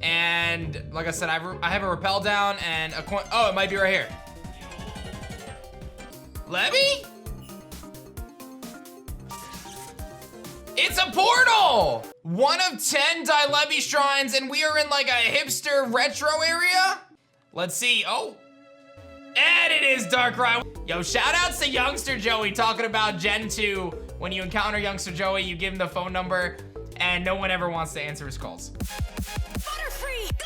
And like I said, I have a repel down and a coin. Oh, it might be right here. Lebi? It's a portal! 1 of 10 Dielebi shrines, and we are in like a hipster retro area? Let's see. Oh. And it is Darkrai. Yo, shout outs to Youngster Joey talking about Gen 2. When you encounter Youngster Joey, you give him the phone number, and no one ever wants to answer his calls. Butterfree, go!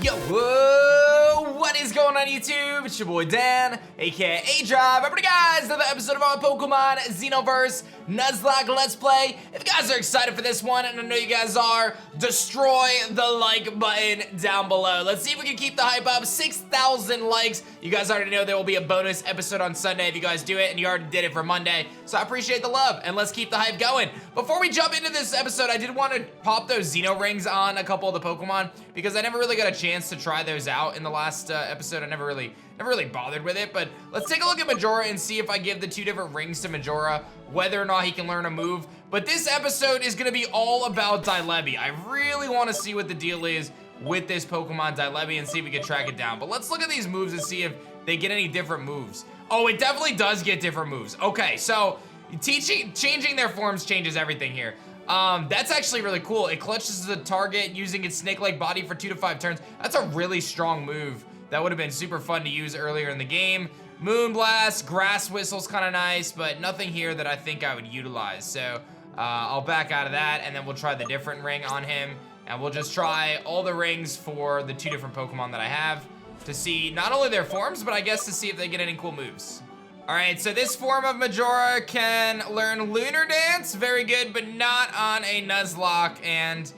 Yo, whoa, what is going on YouTube? It's your boy Dan, aka aDrive. Everybody guys, another episode of our Pokemon XENOVERSE Nuzlocke Let's Play. If you guys are excited for this one, and I know you guys are, destroy the like button down below. Let's see if we can keep the hype up. 6,000 likes. You guys already know there will be a bonus episode on Sunday if you guys do it, and you already did it for Monday. So I appreciate the love, and let's keep the hype going. Before we jump into this episode, I did want to pop those Xeno rings on a couple of the Pokemon because I never really got a chance to try those out in the last episode. I never really bothered with it, but let's take a look at Majora and see if I give the 2 different rings to Majora, whether or not he can learn a move. But this episode is gonna be all about Dielebi. I really wanna see what the deal is with this Pokemon Dielebi and see if we can track it down. But let's look at these moves and see if they get any different moves. Oh, it definitely does get different moves. Okay, so changing their forms changes everything here. That's actually really cool. It clutches the target using its snake-like body for 2 to 5 turns. That's a really strong move. That would have been super fun to use earlier in the game. Moonblast, Grass Whistle's kind of nice, but nothing here that I think I would utilize. So I'll back out of that, and then we'll try the different ring on him, and we'll just try all the rings for the 2 different Pokemon that I have to see not only their forms, but I guess to see if they get any cool moves. All right, so this form of Majora can learn Lunar Dance, very good, but not on a Nuzlocke, and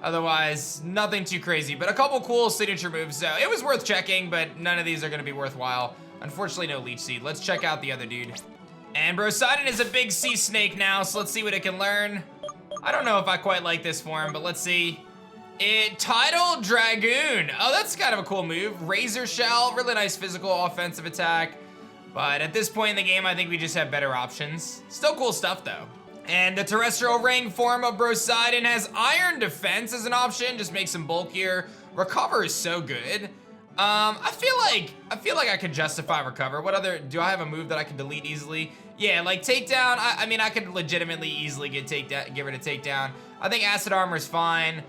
otherwise, nothing too crazy, but a couple cool signature moves, so it was worth checking, but none of these are gonna be worthwhile. Unfortunately, no Leech Seed. Let's check out the other dude. And Brosidon is a big sea snake now, so let's see what it can learn. I don't know if I quite like this form, but let's see. Tidal Dragoon. Oh, that's kind of a cool move. Razor Shell, really nice physical offensive attack. But at this point in the game, I think we just have better options. Still cool stuff, though. And the Terrestrial Ring form of Brosidon has Iron Defense as an option, just makes him bulkier. Recover is so good. I feel like I could justify Recover. What other, do I have a move that I can delete easily? Yeah, like Takedown, I mean, I could legitimately easily get rid of Takedown. I think Acid Armor is fine.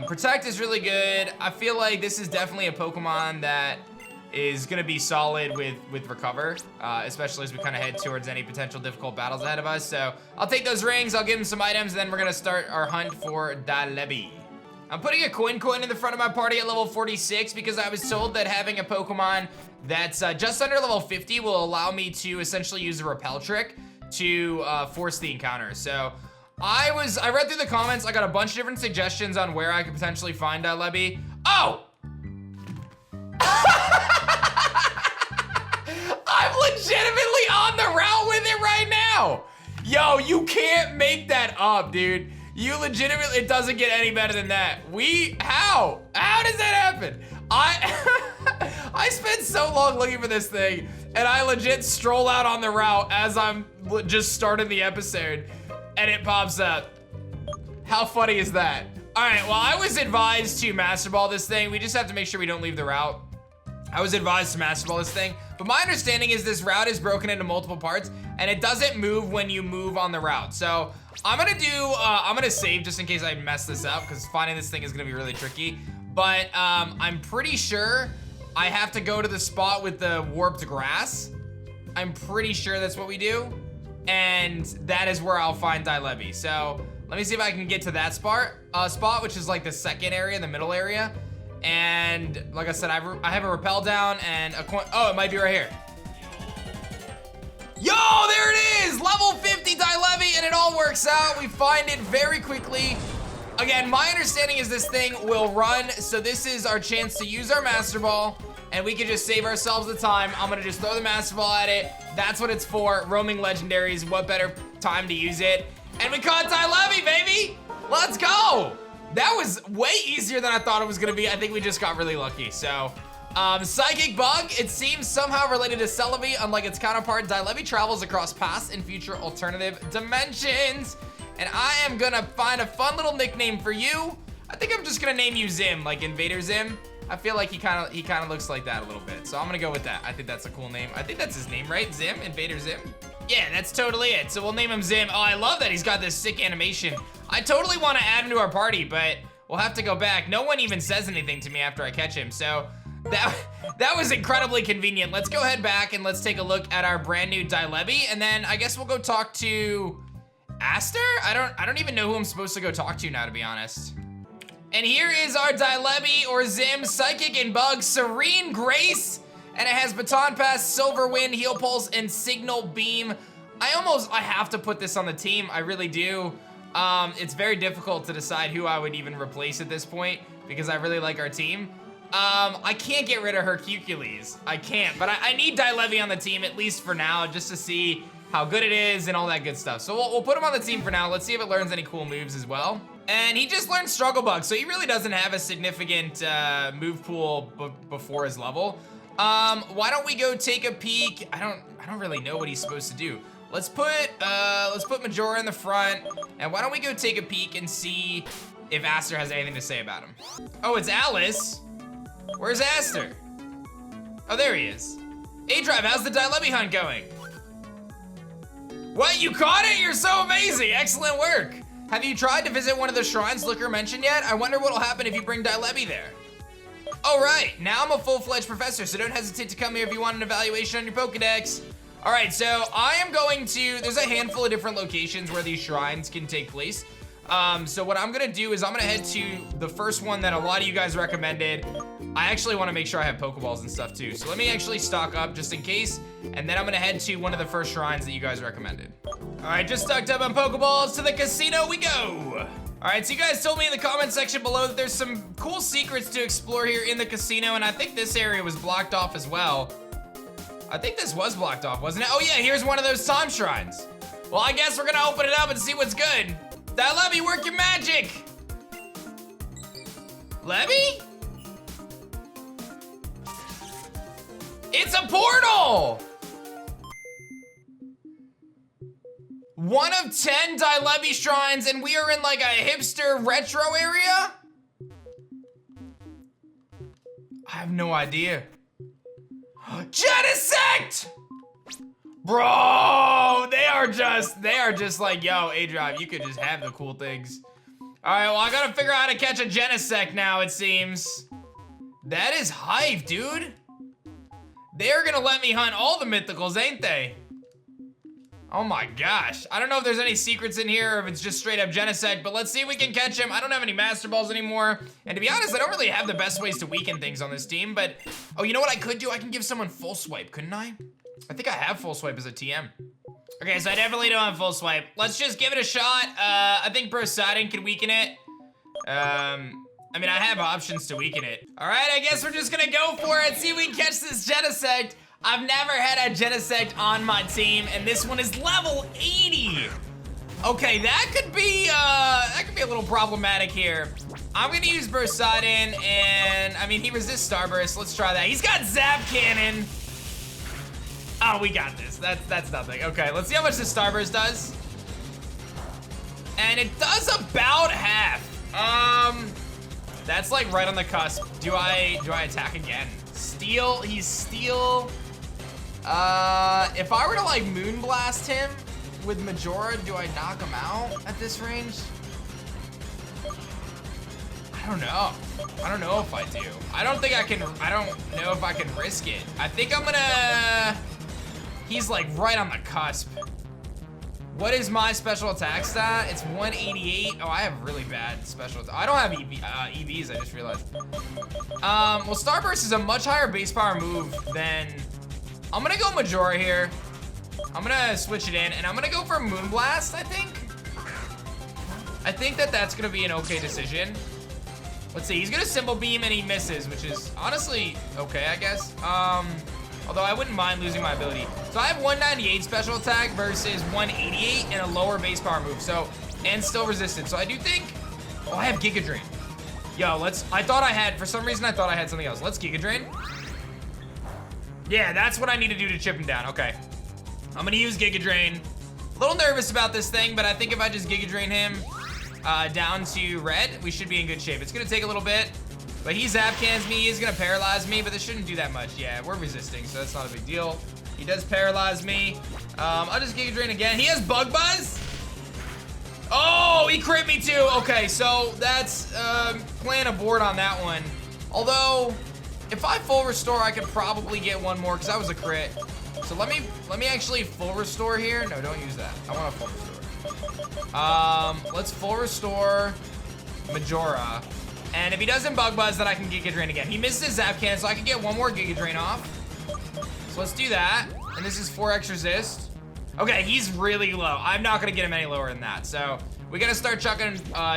Protect is really good. I feel like this is definitely a Pokemon that is gonna be solid with Recover, especially as we kind of head towards any potential difficult battles ahead of us. So I'll take those rings, I'll give him some items, and then we're gonna start our hunt for Dielebi. I'm putting a coin in the front of my party at level 46 because I was told that having a Pokemon that's just under level 50 will allow me to essentially use a repel trick to force the encounter. So I read through the comments, I got a bunch of different suggestions on where I could potentially find Dielebi. Oh! I'm legitimately on the route with it right now. Yo, you can't make that up, dude. You legitimately, it doesn't get any better than that. How? How does that happen? I spent so long looking for this thing, and I legit stroll out on the route as I'm just starting the episode, and it pops up. How funny is that? All right, well, I was advised to Master Ball this thing. We just have to make sure we don't leave the route. I was advised to Master Ball this thing, but my understanding is this route is broken into multiple parts, and it doesn't move when you move on the route. So I'm gonna save just in case I mess this up, because finding this thing is gonna be really tricky. But I'm pretty sure I have to go to the spot with the warped grass. I'm pretty sure that's what we do, and that is where I'll find Dielebi. So let me see if I can get to that spot, which is like the second area, the middle area. And like I said, I have a repel down and a coin. Oh, it might be right here. Yo, there it is! Level 50 Dielebi, and it all works out. We find it very quickly. Again, my understanding is this thing will run, so this is our chance to use our Master Ball, and we can just save ourselves the time. I'm gonna just throw the Master Ball at it. That's what it's for. Roaming legendaries, what better time to use it? And we caught Dielebi, baby! Let's go! That was way easier than I thought it was gonna be. I think we just got really lucky, so. Psychic Bug, it seems somehow related to Celebi. Unlike its counterpart, Dielebi travels across past and future alternative dimensions. And I am gonna find a fun little nickname for you. I think I'm just gonna name you Zim, like Invader Zim. I feel like he kind of looks like that a little bit. So I'm gonna go with that. I think that's a cool name. I think that's his name, right? Zim, Invader Zim. Yeah, that's totally it. So we'll name him Zim. Oh, I love that he's got this sick animation. I totally want to add him to our party, but we'll have to go back. No one even says anything to me after I catch him. So that was incredibly convenient. Let's go head back and let's take a look at our brand new Dielebi, and then I guess we'll go talk to Aster? I don't even know who I'm supposed to go talk to now, to be honest. And here is our Dielebi, or Zim, Psychic and Bug, Serene Grace, and it has Baton Pass, Silver Wind, Heal Pulse, and Signal Beam. I have to put this on the team, I really do. It's very difficult to decide who I would even replace at this point, because I really like our team. I can't get rid of Hercules. I can't, but I need Dielebi on the team, at least for now, just to see how good it is and all that good stuff. So we'll put him on the team for now. Let's see if it learns any cool moves as well. And he just learned Struggle Bug, so he really doesn't have a significant move pool before his level. Why don't we go take a peek? I don't really know what he's supposed to do. Let's put Majora in the front, and why don't we go take a peek and see if Aster has anything to say about him. Oh, it's Alice. Where's Aster? Oh, there he is. aDrive, how's the Dielebi hunt going? What, you caught it? You're so amazing, excellent work. Have you tried to visit one of the shrines Looker mentioned yet? I wonder what'll happen if you bring Dielebi there. All right, now I'm a full-fledged professor, so don't hesitate to come here if you want an evaluation on your Pokedex. All right, so I am going to, there's a handful of different locations where these shrines can take place. So what I'm gonna do is I'm gonna head to the first one that a lot of you guys recommended. I actually wanna make sure I have Pokeballs and stuff too. So let me actually stock up just in case, and then I'm gonna head to one of the first shrines that you guys recommended. All right, just stocked up on Pokeballs, to the casino we go. All right, so you guys told me in the comment section below that there's some cool secrets to explore here in the casino, and I think this area was blocked off as well. I think this was blocked off, wasn't it? Oh yeah, here's one of those time shrines. Well, I guess we're gonna open it up and see what's good. Dielebi, work your magic! Lebi? It's a portal! 1 of 10 Dielebi shrines, and we are in like a hipster retro area? I have no idea. Genesect! Bro, they are just like, yo, aDrive, you could just have the cool things. All right, well, I gotta figure out how to catch a Genesect now, it seems. That is hype, dude. They're gonna let me hunt all the Mythicals, ain't they? Oh my gosh. I don't know if there's any secrets in here or if it's just straight up Genesect, but let's see if we can catch him. I don't have any Master Balls anymore. And to be honest, I don't really have the best ways to weaken things on this team, but, oh, you know what I could do? I can give someone Full Swipe, couldn't I? I think I have Full Swipe as a TM. Okay, so I definitely don't have Full Swipe. Let's just give it a shot. I think Brosidon can weaken it. I mean, I have options to weaken it. All right, I guess we're just gonna go for it. See if we can catch this Genesect. I've never had a Genesect on my team, and this one is level 80. Okay, that could be a little problematic here. I'm gonna use Brosidon, and I mean, he resists Starburst. Let's try that. He's got Zap Cannon. Oh, we got this. That's nothing. Okay, let's see how much this Starburst does. And it does about half. That's like right on the cusp. Do I attack again? Steel, he's Steel. If I were to like Moonblast him with Majora, do I knock him out at this range? I don't know. I don't know if I do. I don't know if I can risk it. I think I'm gonna, he's like right on the cusp. What is my special attack stat? It's 188. Oh, I have really bad special attack. I don't have EVs, I just realized. Well, Starburst is a much higher base power move than, I'm gonna go Majora here. I'm gonna switch it in, and I'm gonna go for Moonblast, I think. I think that's gonna be an okay decision. Let's see, he's gonna Symbol Beam and he misses, which is honestly okay, I guess. Although I wouldn't mind losing my ability. So I have 198 special attack versus 188 and a lower base power move, so, and still resistant. So I do think, oh, I have Giga Drain. Yo, for some reason I thought I had something else. Let's Giga Drain. Yeah, that's what I need to do to chip him down, okay. I'm gonna use Giga Drain. A little nervous about this thing, but I think if I just Giga Drain him down to red, we should be in good shape. It's gonna take a little bit, but he Zap Cans me. He's gonna paralyze me, but this shouldn't do that much. Yeah, we're resisting, so that's not a big deal. He does paralyze me. I'll just Giga Drain again. He has Bug Buzz. Oh, he crit me too. Okay, so that's plan aboard on that one. Although, if I full restore, I could probably get one more because that was a crit. So let me actually full restore here. No, don't use that. I want to full restore. Let's full restore Majora. And if he doesn't Bug Buzz, then I can Giga Drain again. He missed his Zap Can, so I can get one more Giga Drain off. So let's do that. And this is 4x resist. Okay, he's really low. I'm not gonna get him any lower than that. So we gotta start chucking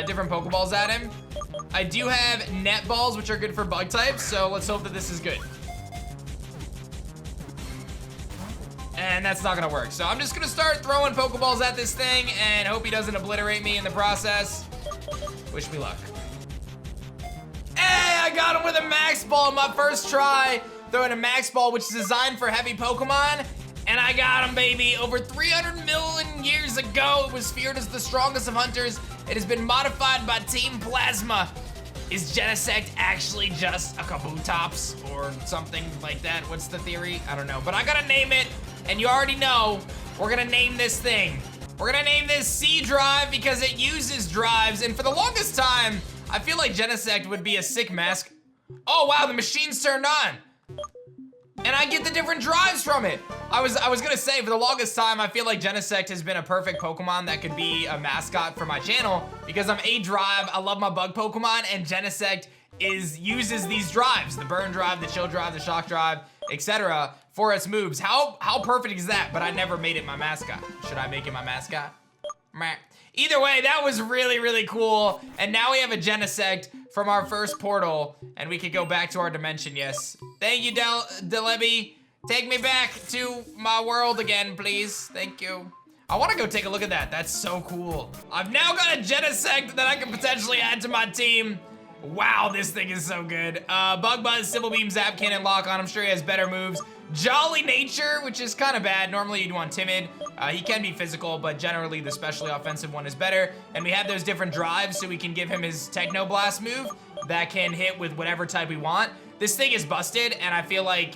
different Pokeballs at him. I do have net balls, which are good for bug types. So let's hope that this is good. And that's not gonna work. So I'm just gonna start throwing Pokeballs at this thing and hope he doesn't obliterate me in the process. Wish me luck. Hey, I got him with a Max Ball my first try. Throwing a Max Ball, which is designed for heavy Pokemon. And I got him, baby. Over 300 million years ago, it was feared as the strongest of hunters. It has been modified by Team Plasma. Is Genesect actually just a Kabutops or something like that? What's the theory? I don't know, but I gotta name it. And you already know, we're gonna name this thing. We're gonna name this aDrive because it uses drives. And for the longest time, I feel like Genesect would be a sick mask. Oh wow, the machine's turned on. And I get the different drives from it. I was gonna say, for the longest time, I feel like Genesect has been a perfect Pokemon that could be a mascot for my channel because I'm aDrive, I love my bug Pokemon, and Genesect uses these drives, the Burn Drive, the Chill Drive, the Shock Drive, etc. for its moves. How perfect is that? But I never made it my mascot. Should I make it my mascot? Meh. Either way, that was really, really cool. And now we have a Genesect from our first portal, and we could go back to our dimension, yes. Thank you, Dielebi. Take me back to my world again, please. Thank you. I wanna go take a look at that. That's so cool. I've now got a Genesect that I can potentially add to my team. Wow, this thing is so good. Bug Buzz, Sybil Beam, Zap Cannon, Lock on. I'm sure he has better moves. Jolly Nature, which is kind of bad. Normally you'd want Timid. He can be physical, but generally the specially offensive one is better. And we have those different drives, so we can give him his Techno Blast move that can hit with whatever type we want. This thing is busted, and I feel like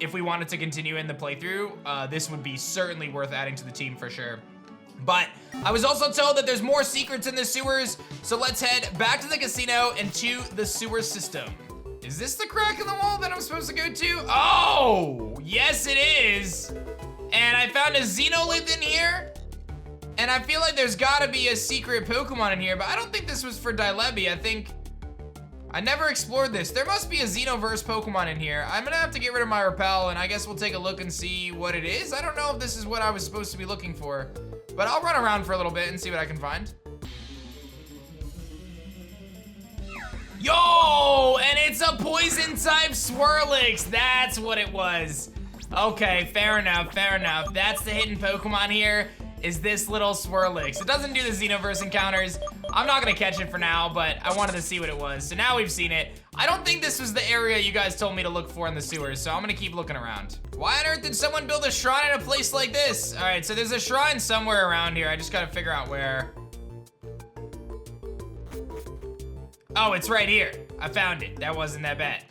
if we wanted to continue in the playthrough, this would be certainly worth adding to the team for sure. But I was also told that there's more secrets in the sewers, so let's head back to the casino and to the sewer system. Is this the crack in the wall that I'm supposed to go to? Oh, yes it is. And I found a Xenolith in here, and I feel like there's gotta be a secret Pokemon in here, but I don't think this was for Dielebi. I never explored this. There must be a Xenoverse Pokemon in here. I'm gonna have to get rid of my Repel, and I guess we'll take a look and see what it is. I don't know if this is what I was supposed to be looking for, but I'll run around for a little bit and see what I can find. Yo, and it's a poison type Swirlix. That's what it was. Okay, fair enough, fair enough. That's the hidden Pokemon here, is this little Swirlix. It doesn't do the Xenoverse encounters. I'm not gonna catch it for now, but I wanted to see what it was. So now we've seen it. I don't think this was the area you guys told me to look for in the sewers, so I'm gonna keep looking around. Why on earth did someone build a shrine in a place like this? All right, so there's a shrine somewhere around here. I just gotta figure out where. Oh, it's right here. I found it. That wasn't that bad.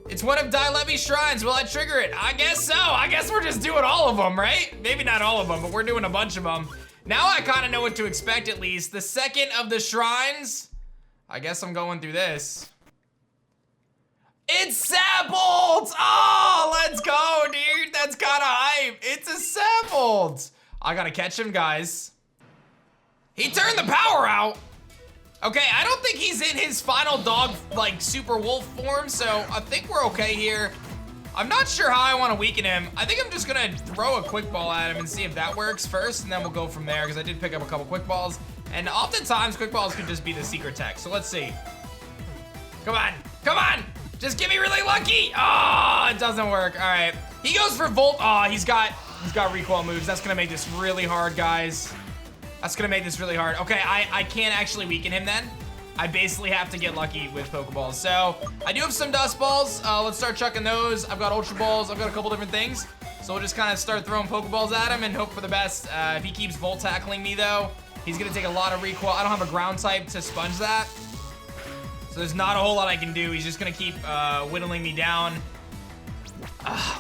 It's one of Dielebi's shrines. Will I trigger it? I guess so. I guess we're just doing all of them, right? Maybe not all of them, but we're doing a bunch of them. Now I kind of know what to expect at least. The second of the shrines. I guess I'm going through this. It's Sappled! Oh, let's go, dude. That's kind of hype. It's a Sappled. I gotta catch him, guys. He turned the power out. Okay, I don't think he's in his final dog, like, super wolf form, so I think we're okay here. I'm not sure how I want to weaken him. I think I'm just gonna throw a quick ball at him and see if that works first, and then we'll go from there, because I did pick up a couple quick balls, and oftentimes quick balls could just be the secret tech, so let's see. Come on, come on! Just get me really lucky! Oh, it doesn't work, all right. He goes for Volt. Oh, he's got recoil moves. That's gonna make this really hard, guys. That's gonna make this really hard. Okay, I can't actually weaken him then. I basically have to get lucky with Pokeballs. So, I do have some Dust Balls. Let's start chucking those. I've got Ultra Balls. I've got a couple different things. So we'll just kind of start throwing Pokeballs at him and hope for the best. If he keeps Volt Tackling me though, he's gonna take a lot of recoil. I don't have a ground type to sponge that. So there's not a whole lot I can do. He's just gonna keep whittling me down.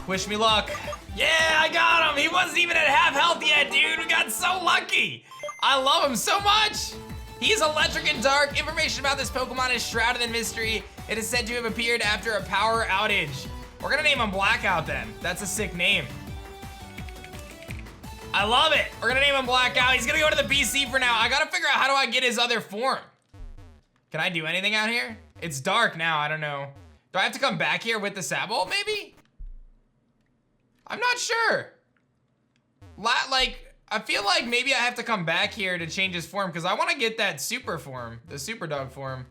Wish me luck. Yeah, I got him. He wasn't even at half health yet, dude. We got so lucky. I love him so much. He's electric and dark. Information about this Pokemon is shrouded in mystery. It is said to have appeared after a power outage. We're gonna name him Blackout then. That's a sick name. I love it. We're gonna name him Blackout. He's gonna go to the PC for now. I gotta figure out how do I get his other form. Can I do anything out here? It's dark now, I don't know. Do I have to come back here with the Sabo, maybe? I'm not sure. I feel like maybe I have to come back here to change his form because I want to get that super form, the super dog form.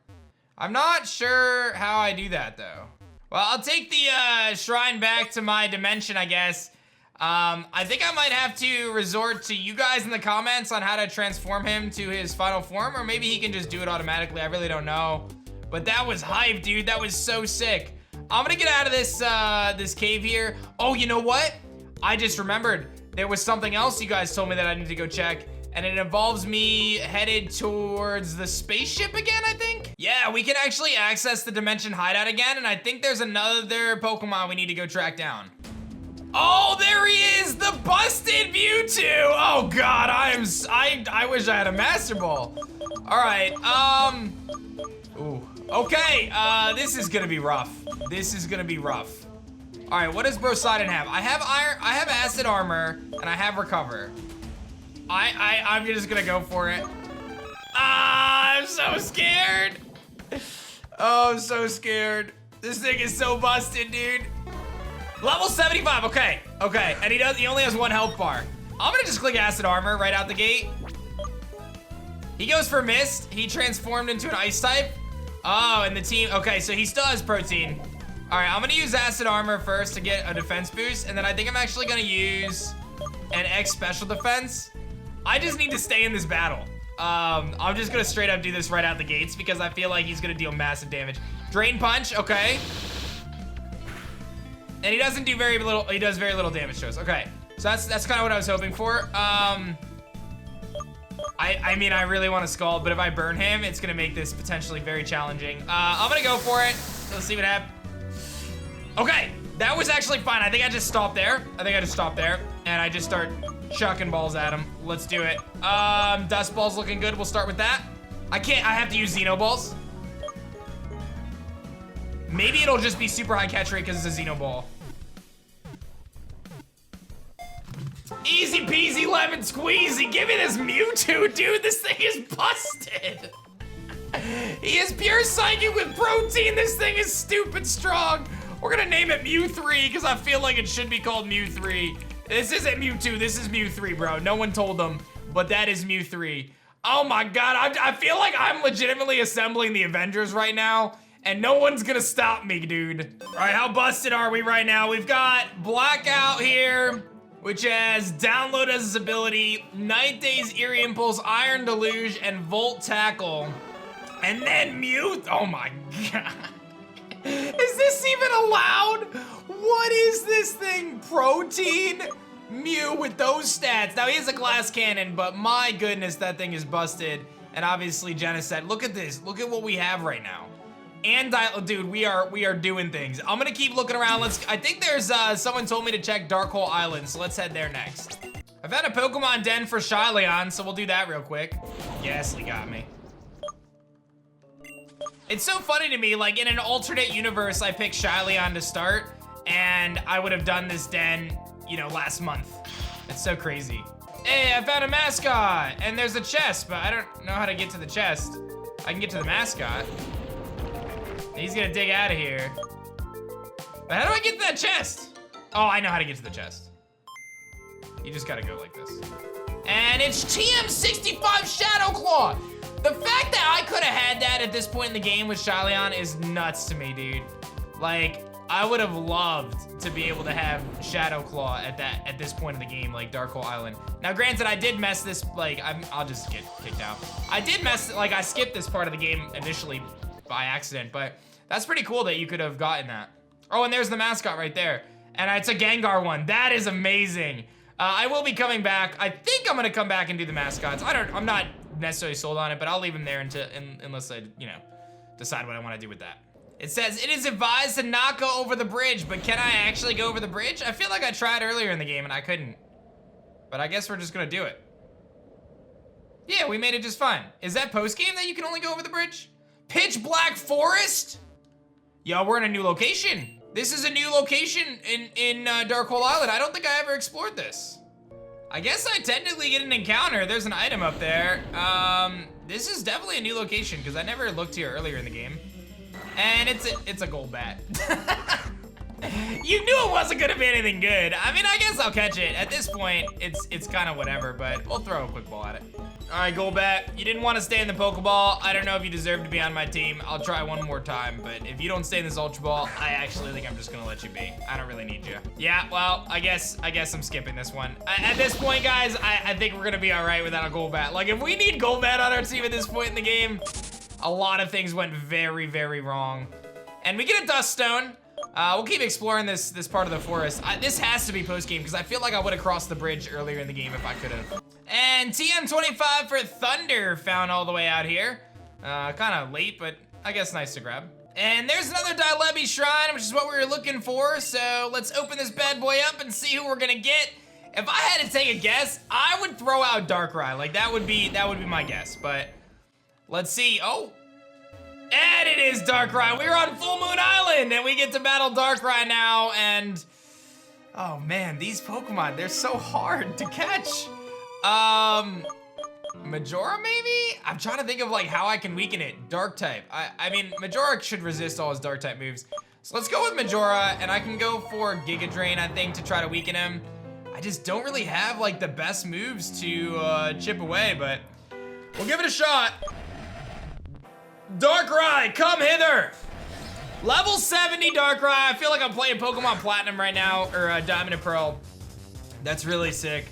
I'm not sure how I do that though. Well, I'll take the shrine back to my dimension, I guess. I think I might have to resort to you guys in the comments on how to transform him to his final form, or maybe he can just do it automatically. I really don't know. But that was hype, dude. That was so sick. I'm gonna get out of this this cave here. Oh, you know what? I just remembered. There was something else you guys told me that I need to go check, and it involves me headed towards the spaceship again, I think? Yeah, we can actually access the Dimension Hideout again, and I think there's another Pokemon we need to go track down. Oh, there he is, the busted Mewtwo! Oh God, I wish I had a Master Ball. All right, ooh, okay, this is gonna be rough. This is gonna be rough. All right, what does Brosidon have? I have iron, I have acid armor, and I have recover. I'm just gonna go for it. I'm so scared. Oh, I'm so scared. This thing is so busted, dude. Level 75, okay, and he only has 1 health bar. I'm gonna just click acid armor right out the gate. He goes for mist. He transformed into an ice type. Oh, and the team, okay, so he still has protein. All right, I'm gonna use acid armor first to get a defense boost, and then I think I'm actually gonna use an X special defense. I just need to stay in this battle. I'm just gonna straight up do this right out the gates because I feel like he's gonna deal massive damage. Drain Punch, okay. And he doesn't do very little, he does very little damage to us. Okay, so that's kind of what I was hoping for. I mean, I really want to Scald, but if I burn him, it's gonna make this potentially very challenging. I'm gonna go for it. Let's see what happens. Okay, that was actually fine. I think I just stopped there. And I just start chucking balls at him. Let's do it. Dust Ball's looking good. We'll start with that. I have to use Xeno Balls. Maybe it'll just be super high catch rate because it's a Xeno Ball. Easy peasy lemon squeezy. Give me this Mewtwo, dude. This thing is busted. He is pure psychic with protein. This thing is stupid strong. We're gonna name it Mewthree because I feel like it should be called Mewthree. This isn't Mewtwo, this is Mewthree, bro. No one told them, but that is Mewthree. Oh my God, I feel like I'm legitimately assembling the Avengers right now, and no one's gonna stop me, dude. All right, how busted are we right now? We've got Blackout here, which has download as his ability, Night Days, Eerie Impulse, Iron Deluge, and Volt Tackle. And then oh my God. Is this even allowed? What is this thing? Protein? Mew with those stats. Now he has a glass cannon, but my goodness, that thing is busted. And obviously Genesect. Look at this. Look at what we have right now. And dude, we are doing things. I'm gonna keep looking around. I think there's someone told me to check Dark Hole Island, so let's head there next. I've had a Pokemon den for Shyleon, so we'll do that real quick. Yes, he got me. It's so funny to me, like in an alternate universe, I picked Shyleon to start, and I would have done this den, you know, last month. It's so crazy. Hey, I found a mascot, and there's a chest, but I don't know how to get to the chest. I can get to the mascot. He's gonna dig out of here. But how do I get to that chest? Oh, I know how to get to the chest. You just gotta go like this. And it's TM65 Shadow Claw. The fact that I could have had that at this point in the game with Shyleon is nuts to me, dude. Like, I would have loved to be able to have Shadow Claw at this point in the game, like Dark Hole Island. Now, granted, I did mess this, like, I'll just get kicked out. I did mess, like, I skipped this part of the game initially by accident, but that's pretty cool that you could have gotten that. Oh, and there's the mascot right there. And it's a Gengar one. That is amazing. I will be coming back. I think I'm gonna come back and do the mascots. I'm not necessarily sold on it, but I'll leave them there unless I, you know, decide what I want to do with that. It says, it is advised to not go over the bridge, but can I actually go over the bridge? I feel like I tried earlier in the game and I couldn't. But I guess we're just gonna do it. Yeah, we made it just fine. Is that post-game that you can only go over the bridge? Pitch Black Forest? Yo, we're in a new location. This is a new location in Dark Hole Island. I don't think I ever explored this. I guess I technically get an encounter. There's an item up there. This is definitely a new location because I never looked here earlier in the game. And it's a gold bat. You knew it wasn't gonna be anything good. I mean, I guess I'll catch it. At this point, it's kind of whatever, but we'll throw a quick ball at it. All right, Golbat, you didn't want to stay in the Pokeball. I don't know if you deserve to be on my team. I'll try one more time, but if you don't stay in this Ultra Ball, I actually think I'm just gonna let you be. I don't really need you. Yeah, well, I guess I'm skipping this one. At this point, guys, I think we're gonna be all right without a Golbat. Like, if we need Golbat on our team at this point in the game, a lot of things went very, very wrong. And we get a Dust Stone. We'll keep exploring this part of the forest. This has to be post-game because I feel like I would have crossed the bridge earlier in the game if I could have. And TM25 for Thunder found all the way out here. Kind of late, but I guess nice to grab. And there's another Dielebi shrine, which is what we were looking for. So let's open this bad boy up and see who we're gonna get. If I had to take a guess, I would throw out Darkrai. Like that would be my guess. But let's see. Oh. And it is Darkrai. We're on Full Moon Island and we get to battle Darkrai now. And oh man, these Pokemon, they're so hard to catch. Majora maybe? I'm trying to think of like how I can weaken it. Dark type. I mean, Majora should resist all his dark type moves. So let's go with Majora and I can go for Giga Drain, I think, to try to weaken him. I just don't really have like the best moves to chip away, but we'll give it a shot. Darkrai, come hither! Level 70 Darkrai. I feel like I'm playing Pokemon Platinum right now, or Diamond and Pearl. That's really sick.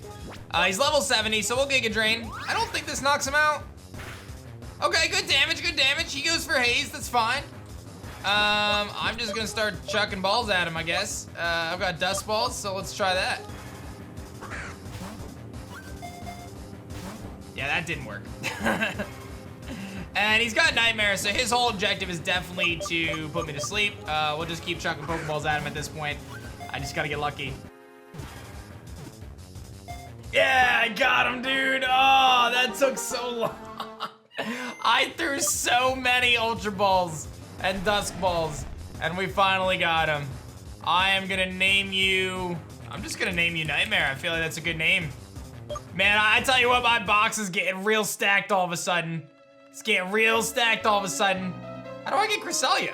He's level 70, so we'll Giga Drain. I don't think this knocks him out. Okay, good damage, good damage. He goes for Haze, that's fine. I'm just gonna start chucking balls at him, I guess. I've got Dust Balls, so let's try that. Yeah, that didn't work. And he's got Nightmare, so his whole objective is definitely to put me to sleep. We'll just keep chucking Pokeballs at him at this point. I just gotta get lucky. Yeah, I got him, dude. Oh, that took so long. I threw so many Ultra Balls and Dusk Balls, and we finally got him. I am gonna name you... I'm just gonna name you Nightmare. I feel like that's a good name. Man, I tell you what, my box is getting real stacked all of a sudden. It's getting real stacked all of a sudden. How do I get Cresselia?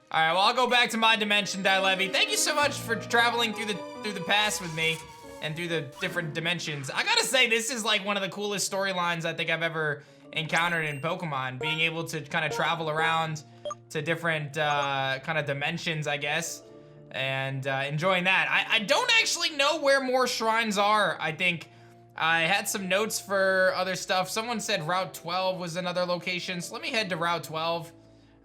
All right, well, I'll go back to my dimension, Dielebi. Thank you so much for traveling through the past with me and through the different dimensions. I gotta say, this is like one of the coolest storylines I think I've ever encountered in Pokemon. Being able to kind of travel around to different kind of dimensions, I guess, and enjoying that. I don't actually know where more shrines are, I think. I had some notes for other stuff. Someone said Route 12 was another location, so let me head to Route 12.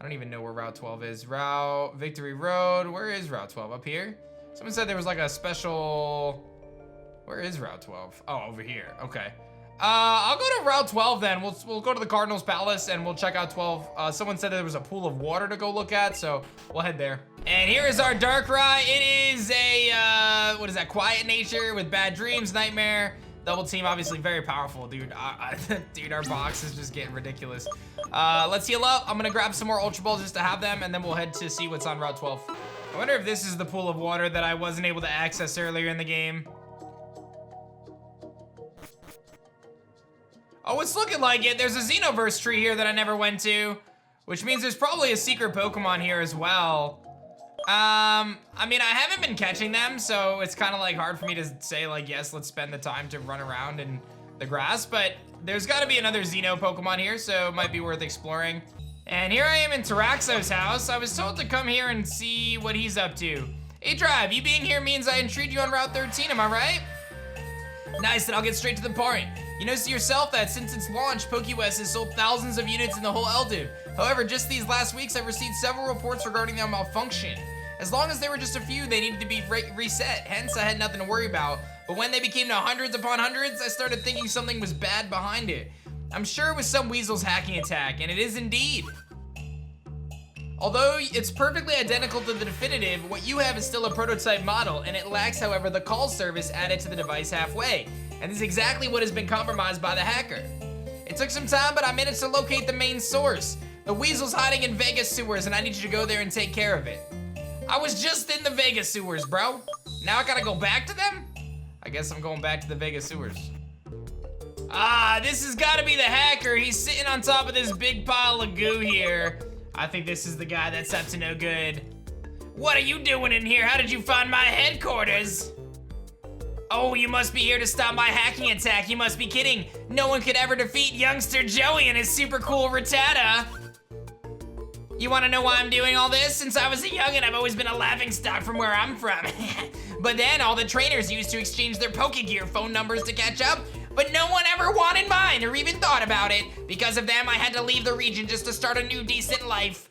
I don't even know where Route 12 is. Route Victory Road, where is Route 12? Up here? Someone said there was like a special, where is Route 12? Oh, over here, okay. I'll go to Route 12 then. We'll go to the Cardinals Palace and we'll check out 12. Someone said there was a pool of water to go look at, so we'll head there. And here is our Darkrai. It is a, what is that, Quiet Nature with Bad Dreams, Nightmare. Double team, obviously very powerful, dude. Dude, our box is just getting ridiculous. Let's heal up. I'm gonna grab some more Ultra Balls just to have them, and then we'll head to see what's on Route 12. I wonder if this is the pool of water that I wasn't able to access earlier in the game. Oh, it's looking like it. There's a Xenoverse tree here that I never went to, which means there's probably a secret Pokemon here as well. I mean, I haven't been catching them, so it's kind of like hard for me to say like, yes, let's spend the time to run around in the grass, but there's gotta be another Xeno Pokemon here, so it might be worth exploring. And here I am in Taraxo's house. I was told to come here and see what he's up to. aDrive, you being here means I entreat you on Route 13, am I right? Nice, then I'll get straight to the point. You notice yourself that since its launch, PokeWest has sold thousands of units in the whole Eldiw. However, just these last weeks, I've received several reports regarding their malfunction. As long as there were just a few, they needed to be reset. Hence, I had nothing to worry about. But when they became to hundreds upon hundreds, I started thinking something was bad behind it. I'm sure it was some weasel's hacking attack, and it is indeed. Although it's perfectly identical to the definitive, what you have is still a prototype model, and it lacks, however, the call service added to the device halfway. And this is exactly what has been compromised by the hacker. It took some time, but I managed to locate the main source. The weasel's hiding in Vegas sewers, and I need you to go there and take care of it. I was just in the Vegas sewers, bro. Now I gotta go back to them? I guess I'm going back to the Vegas sewers. Ah, this has gotta be the hacker. He's sitting on top of this big pile of goo here. I think this is the guy that's up to no good. What are you doing in here? How did you find my headquarters? Oh, you must be here to stop my hacking attack. You must be kidding. No one could ever defeat Youngster Joey and his super cool Rattata. You wanna know why I'm doing all this? Since I was a youngin', I've always been a laughingstock from where I'm from. But then all the trainers used to exchange their Pokegear phone numbers to catch up, but no one ever wanted mine or even thought about it. Because of them, I had to leave the region just to start a new decent life.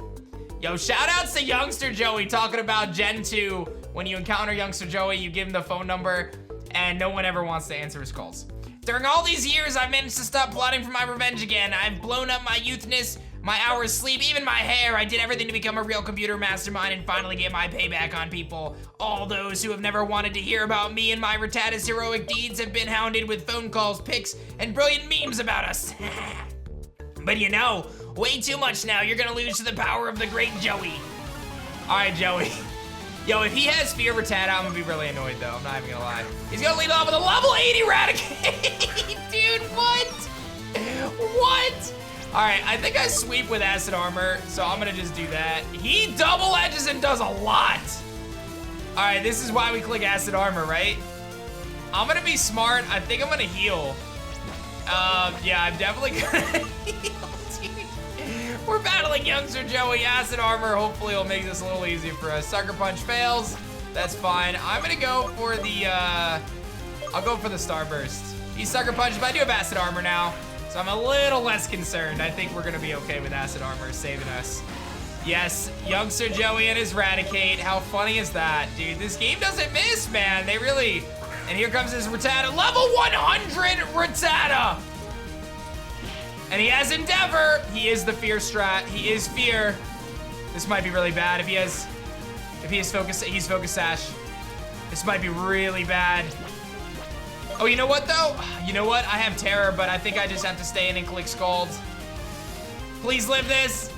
Yo, shout outs to Youngster Joey talking about Gen 2. When you encounter Youngster Joey, you give him the phone number and no one ever wants to answer his calls. During all these years, I've managed to stop plotting for my revenge again. I've blown up my youthness, my hours sleep, even my hair. I did everything to become a real computer mastermind and finally get my payback on people. All those who have never wanted to hear about me and my Rattata's heroic deeds have been hounded with phone calls, pics, and brilliant memes about us. But you know, way too much now. You're gonna lose to the power of the great Joey. All right, Joey. Yo, if he has Fear Rattata, I'm gonna be really annoyed though. I'm not even gonna lie. He's gonna lead off with a level 80 Raticate. Dude, what? What? All right, I think I sweep with Acid Armor, so I'm gonna just do that. He double edges and does a lot. All right, this is why we click Acid Armor, right? I'm gonna be smart. I think I'm gonna heal. Yeah, I'm definitely gonna heal, dude. We're battling Youngster Joey. Acid Armor hopefully will make this a little easier for us. Sucker Punch fails. That's fine. I'm gonna go for the, I'll go for the Starburst. He's Sucker Punched, but I do have Acid Armor now. So I'm a little less concerned. I think we're gonna be okay with Acid Armor saving us. Yes, Youngster Joey and his Raticate. How funny is that? Dude, this game doesn't miss, man. They really, and here comes his Rattata. Level 100 Rattata. And he has Endeavor. He is the Fear strat. He is Fear. This might be really bad if he has Focus, he's Focus Sash. This might be really bad. Oh, you know what though? You know what? I have Terror, but I think I just have to stay in and click Scald. Please live this.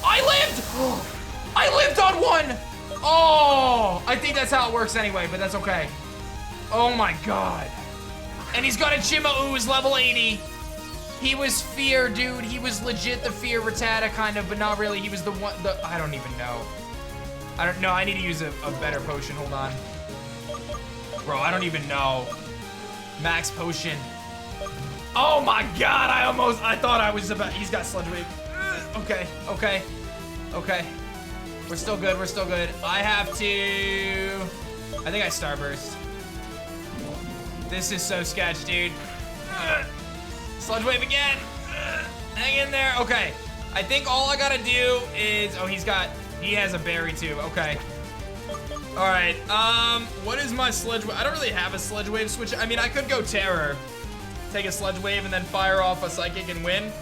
I lived! I lived on one! Oh, I think that's how it works anyway, but that's okay. Oh my God. And he's got a Chima-Ooze level 80. He was Fear, dude. He was legit the Fear Rattata kind of, but not really. He was the one, I don't even know. I don't know, I need to use a better potion, hold on. Bro, I don't even know. Max potion. Oh my God, I thought I was about, he's got Sludge Wave. Okay, okay, okay. We're still good, we're still good. I have to, I think I Starburst. This is so sketch, dude. Sludge Wave again. Hang in there, okay. I think all I gotta do is, oh, he has a berry too, okay. All right, what is my Sludge Wave? I don't really have a Sludge Wave switch. I mean, I could go Terror, take a Sludge Wave and then fire off a Psychic and win.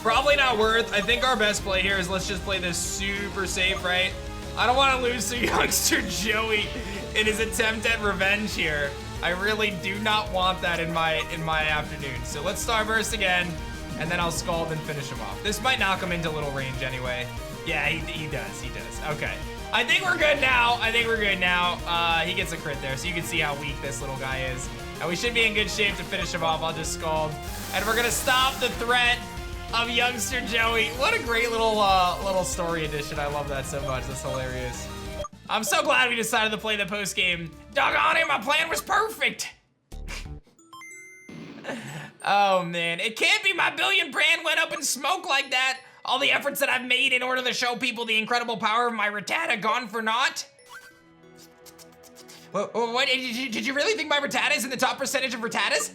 Probably not worth. I think our best play here is let's just play this super safe, right? I don't want to lose to Youngster Joey in his attempt at revenge here. I really do not want that in my afternoon. So let's Starburst again, and then I'll Scald and finish him off. This might knock him into little range anyway. Yeah, he does. Okay. I think we're good now. He gets a crit there, so you can see how weak this little guy is. And we should be in good shape to finish him off. I'll just Scald. And we're gonna stop the threat of Youngster Joey. What a great little story edition. I love that so much. That's hilarious. I'm so glad we decided to play the post game. Doggone it, my plan was perfect. Oh man, it can't be my billion brand went up in smoke like that. All the efforts that I've made in order to show people the incredible power of my Rattata gone for naught? What, did you really think my Rattata is in the top percentage of Rattatas?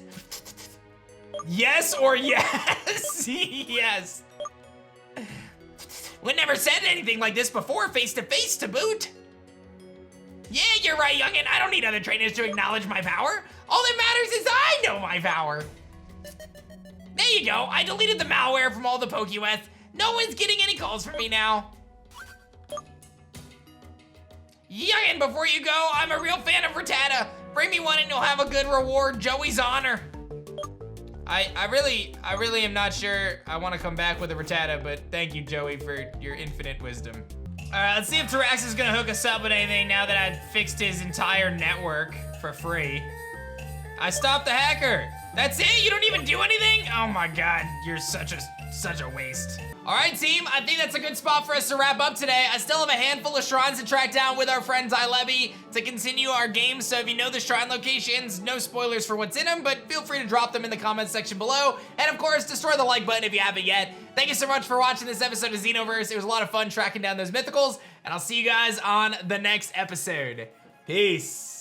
Yes or yes? Yes. We never said anything like this before, face to face to boot. Yeah, you're right, youngin. I don't need other trainers to acknowledge my power. All that matters is I know my power. There you go. I deleted the malware from all the Pokéweth. No one's getting any calls from me now. Youngin, before you go, I'm a real fan of Rattata. Bring me one and you'll have a good reward, Joey's honor. I really am not sure I want to come back with a Rattata, but thank you, Joey, for your infinite wisdom. All right, let's see if Tarax is gonna hook us up with anything now that I've fixed his entire network for free. I stopped the hacker. That's it? You don't even do anything? Oh my God, you're such a waste. All right, team, I think that's a good spot for us to wrap up today. I still have a handful of shrines to track down with our friend Dielebi to continue our game, so if you know the shrine locations, no spoilers for what's in them, but feel free to drop them in the comments section below. And of course, destroy the like button if you haven't yet. Thank you so much for watching this episode of XENOVERSE. It was a lot of fun tracking down those mythicals, and I'll see you guys on the next episode. Peace.